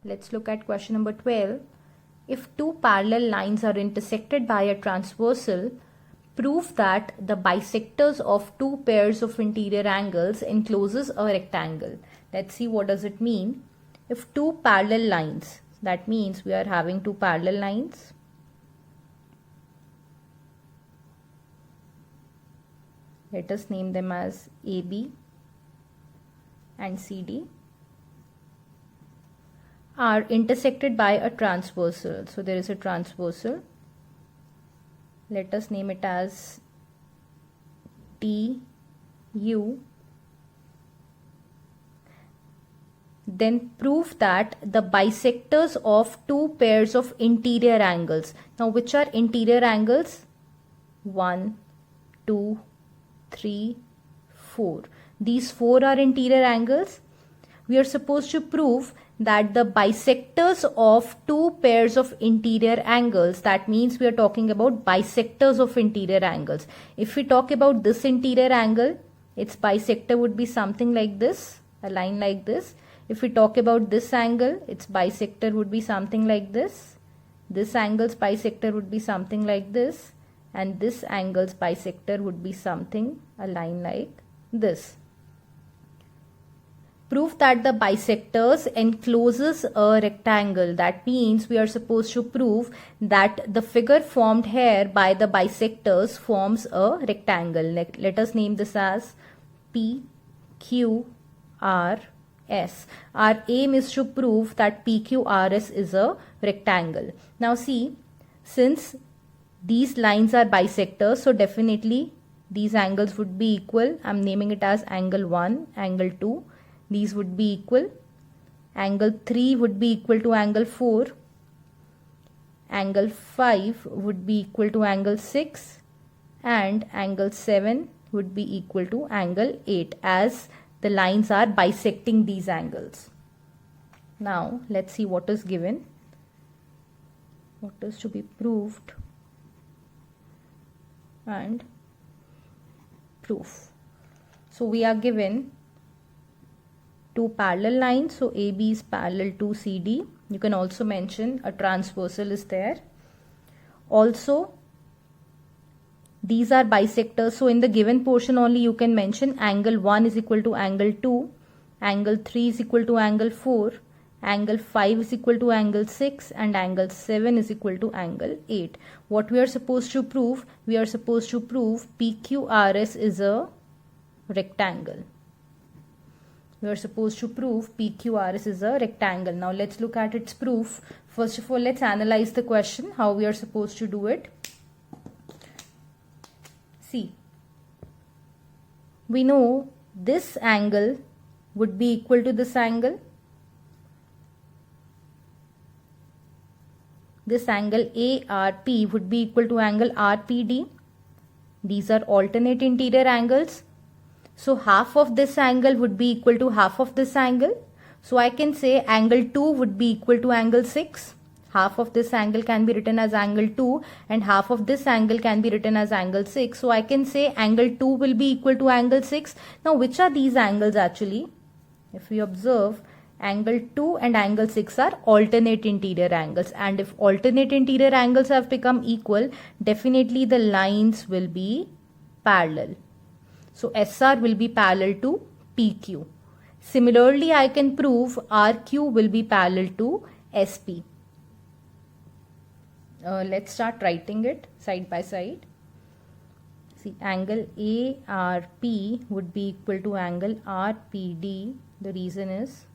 let's look at question number 12. If two parallel lines are intersected by a transversal, prove that the bisectors of two pairs of interior angles encloses a rectangle. Let's see what does it mean. If two parallel lines, that means we are having two parallel lines. Let us name them as AB and CD, are intersected by a transversal. So there is a transversal. Let us name it as TU. Then prove that the bisectors of two pairs of interior angles. Now which are interior angles? 1, 2, 3, 4. These 4 are interior angles. We are supposed to prove that the bisectors of two pairs of interior angles, that means we are talking about bisectors of interior angles. If we talk about this interior angle, its bisector would be something like this, a line like this. If we talk about this angle, its bisector would be something like this. This angle's bisector would be something like this, and this angle's bisector would be something, a line like this. Prove that the bisectors encloses a rectangle. That means we are supposed to prove that the figure formed here by the bisectors forms a rectangle. Let us name this as PQRS. Our aim is to prove that PQRS is a rectangle. Now see, since these lines are bisectors, so definitely these angles would be equal. I am naming it as angle 1, angle 2. These would be equal. Angle 3 would be equal to angle 4. Angle 5 would be equal to angle 6. And angle 7 would be equal to angle 8, as the lines are bisecting these angles. Now let's see what is given. What is to be proved and proof. So we are given two parallel lines. So AB is parallel to CD. You can also mention a transversal is there. Also, these are bisectors. So in the given portion only you can mention angle 1 is equal to angle 2, angle 3 is equal to angle 4, angle 5 is equal to angle 6, and angle 7 is equal to angle 8. What we are supposed to prove? We are supposed to prove PQRS is a rectangle. We are supposed to prove PQRS is a rectangle. Now let's look at its proof. First of all, let's analyze the question, how we are supposed to do it. See, we know this angle would be equal to this angle. This angle ARP would be equal to angle RPD. These are alternate interior angles. So half of this angle would be equal to half of this angle. So I can say angle 2 would be equal to angle 6. Half of this angle can be written as angle 2 and half of this angle can be written as angle 6. So I can say angle 2 will be equal to angle 6. Now which are these angles actually? If we observe, angle 2 and angle 6 are alternate interior angles, and if alternate interior angles have become equal, definitely the lines will be parallel. So SR will be parallel to PQ. Similarly, I can prove RQ will be parallel to SP. Let's start writing it side by side. See, angle ARP would be equal to angle RPD. The reason is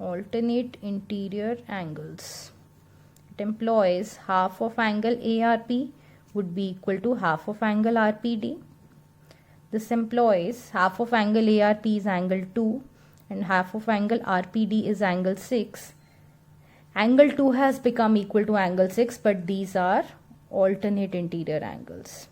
alternate interior angles. It employs half of angle ARP would be equal to half of angle RPD. This employs half of angle ARP is angle 2 and half of angle RPD is angle 6. Angle 2 has become equal to angle 6, but these are alternate interior angles.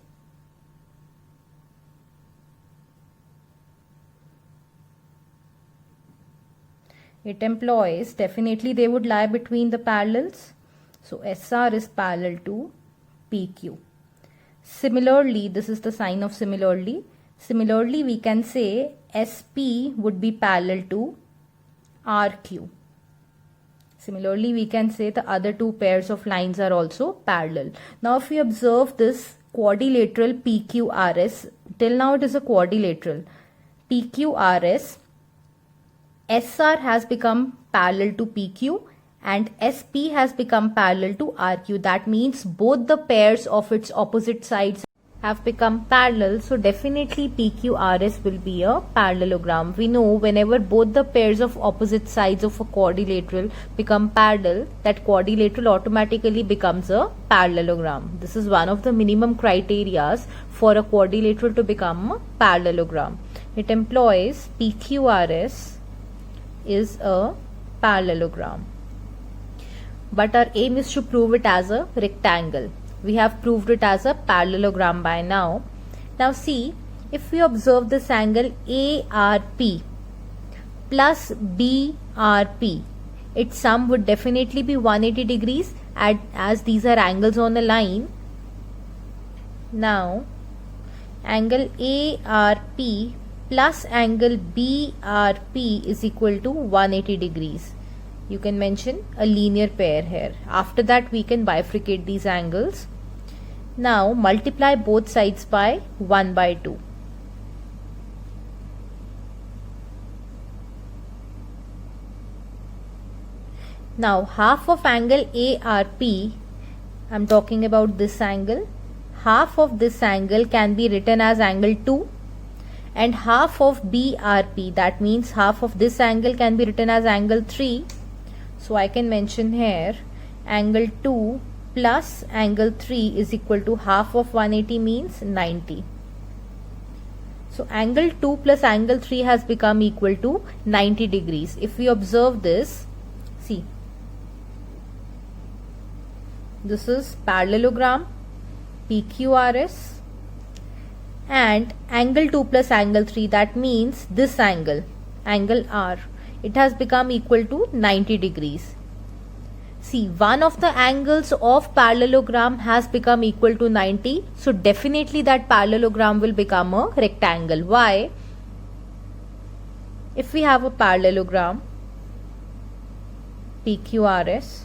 It employs, definitely they would lie between the parallels. So SR is parallel to PQ. Similarly, this is the sign of similarly. Similarly, we can say SP would be parallel to RQ. Similarly, we can say the other two pairs of lines are also parallel. Now, if we observe this quadrilateral PQRS, till now it is a quadrilateral PQRS, SR has become parallel to PQ and SP has become parallel to RQ. That means both the pairs of its opposite sides have become parallel. So definitely PQRS will be a parallelogram. We know whenever both the pairs of opposite sides of a quadrilateral become parallel, that quadrilateral automatically becomes a parallelogram. This is one of the minimum criteria for a quadrilateral to become a parallelogram. It employs PQRS is a parallelogram. But our aim is to prove it as a rectangle. We have proved it as a parallelogram by now. Now see, if we observe this angle ARP plus BRP, its sum would definitely be 180 degrees as these are angles on a line. Now, angle ARP plus angle BRP is equal to 180 degrees. You can mention a linear pair here. After that, we can bifurcate these angles. Now, multiply both sides by 1 by 2. Now, half of angle ARP, I'm talking about this angle, half of this angle can be written as angle 2, and half of BRP, that means half of this angle, can be written as angle 3. So I can mention here angle 2 plus angle 3 is equal to half of 180 means 90. So angle 2 plus angle 3 has become equal to 90 degrees. If we observe this, see, this is parallelogram PQRS and angle 2 plus angle 3, that means this angle, angle R, it has become equal to 90 degrees. See, one of the angles of parallelogram has become equal to 90. So definitely that parallelogram will become a rectangle. Why? If we have a parallelogram PQRS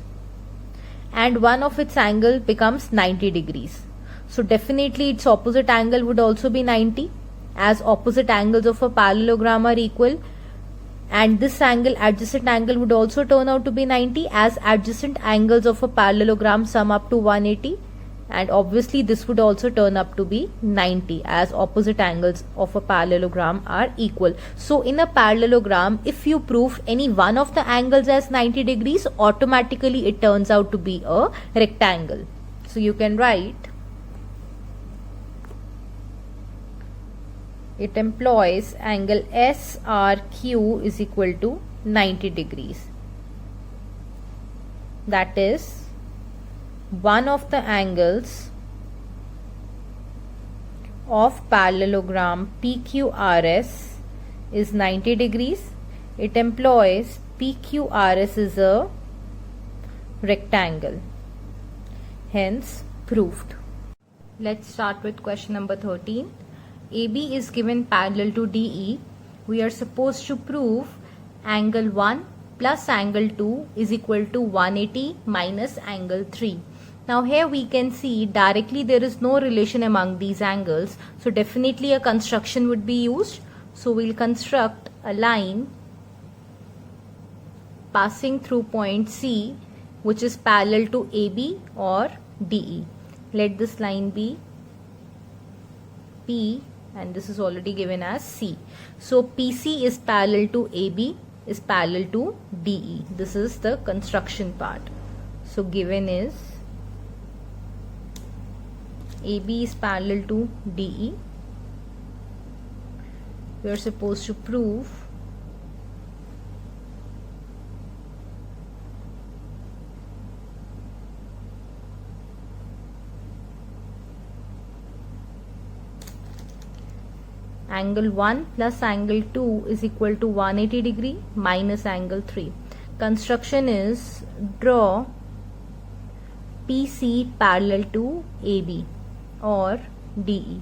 and one of its angle becomes 90 degrees. So definitely its opposite angle would also be 90, as opposite angles of a parallelogram are equal. And this angle, adjacent angle, would also turn out to be 90, as adjacent angles of a parallelogram sum up to 180, and obviously this would also turn up to be 90 as opposite angles of a parallelogram are equal. So in a parallelogram, if you prove any one of the angles as 90 degrees, automatically it turns out to be a rectangle. So you can write, it employs angle SRQ is equal to 90 degrees. That is, one of the angles of parallelogram PQRS is 90 degrees. It employs PQRS is a rectangle. Hence, proved. Let's start with question number 13. AB is given parallel to DE. We are supposed to prove angle 1 plus angle 2 is equal to 180 minus angle 3. Now here we can see directly there is no relation among these angles. So definitely a construction would be used. So we'll construct a line passing through point C, which is parallel to AB or DE. Let this line be P, and this is already given as C. So PC is parallel to AB is parallel to DE. This is the construction part. So given is AB is parallel to DE. We are supposed to prove angle 1 plus angle 2 is equal to 180 degree minus angle 3. Construction is draw PC parallel to AB or DE.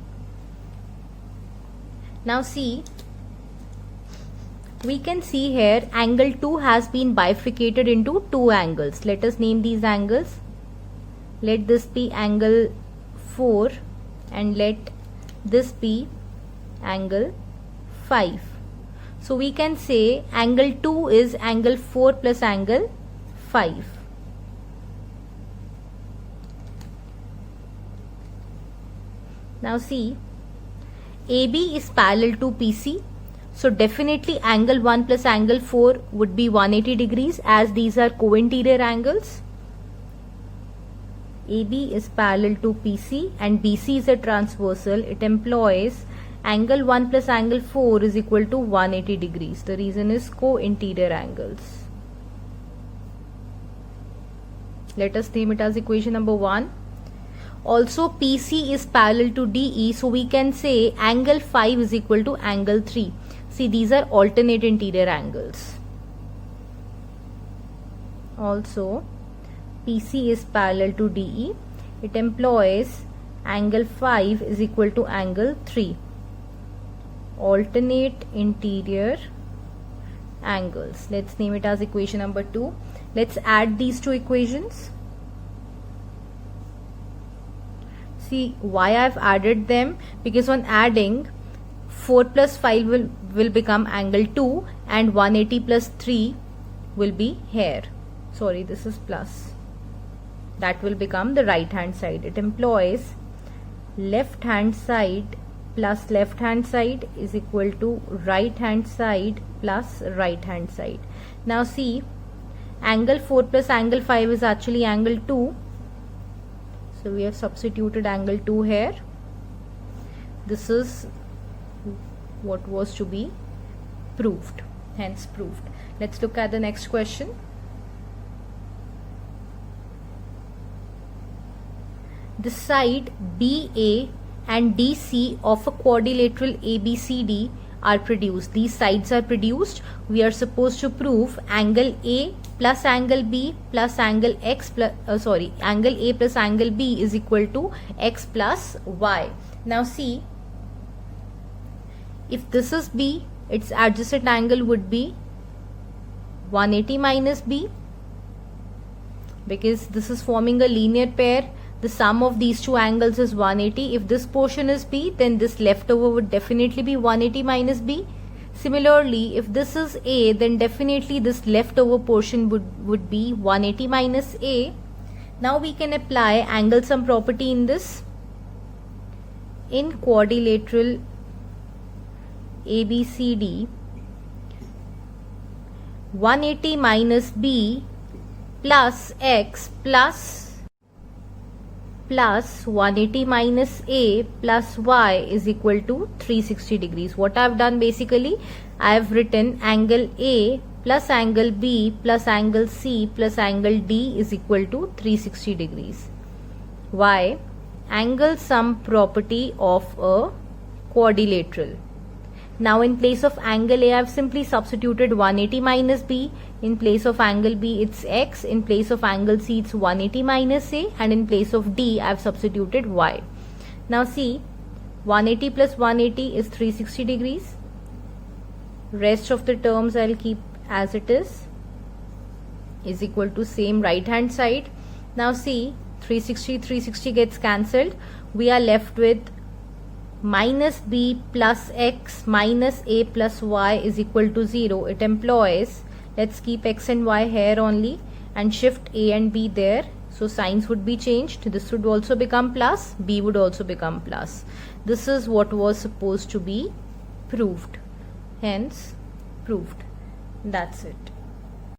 Now see, we can see here angle 2 has been bifurcated into two angles. Let us name these angles. Let this be angle 4 and let this be angle 5. So we can say angle 2 is angle 4 plus angle 5. Now see, AB is parallel to PC. So definitely angle 1 plus angle 4 would be 180 degrees as these are co-interior angles. AB is parallel to PC and BC is a transversal. It employs angle 1 plus angle 4 is equal to 180 degrees. The reason is co-interior angles. Let us name it as equation number 1. Also PC is parallel to DE, so we can say angle 5 is equal to angle 3. See, these are alternate interior angles. Also PC is parallel to DE. It employs angle 5 is equal to angle 3. Alternate interior angles. Let's name it as equation number 2. Let's add these two equations. See why I've added them, because on adding 4 plus 5 will become angle 2 and 180 plus 3 will be here. Sorry, this is plus. That will become the right hand side. It employs left hand side plus left hand side is equal to right hand side plus right hand side. Now see, angle 4 plus angle 5 is actually angle 2. So we have substituted angle 2 here. This is what was to be proved, hence proved. Let's look at the next question. The side BA and DC of a quadrilateral ABCD are produced. These sides are produced. We are supposed to prove angle A plus angle B plus angle X plus angle A plus angle B is equal to X plus Y. Now see, if this is B, its adjacent angle would be 180 minus B, because this is forming a linear pair. The sum of these two angles is 180. If this portion is B, then this leftover would definitely be 180 minus B. Similarly, if this is A, then definitely this leftover portion would be 180 minus A. Now we can apply angle sum property in this. In quadrilateral ABCD, 180 minus B plus X plus 180 minus A plus Y is equal to 360 degrees. What I have done basically, I have written angle A plus angle B plus angle C plus angle D is equal to 360 degrees. Why? Angle sum property of a quadrilateral. Now in place of angle A, I have simply substituted 180 minus B. In place of angle B, it's X. In place of angle C, it's 180 minus A. And in place of D, I have substituted Y. Now see, 180 plus 180 is 360 degrees. Rest of the terms I'll keep as it is equal to same right hand side. Now see, 360 gets cancelled. We are left with minus B plus X minus A plus Y is equal to 0. It employs, let's keep X and Y here only and shift A and B there. So signs would be changed. This would also become plus, B would also become plus. This is what was supposed to be proved. Hence proved. That's it.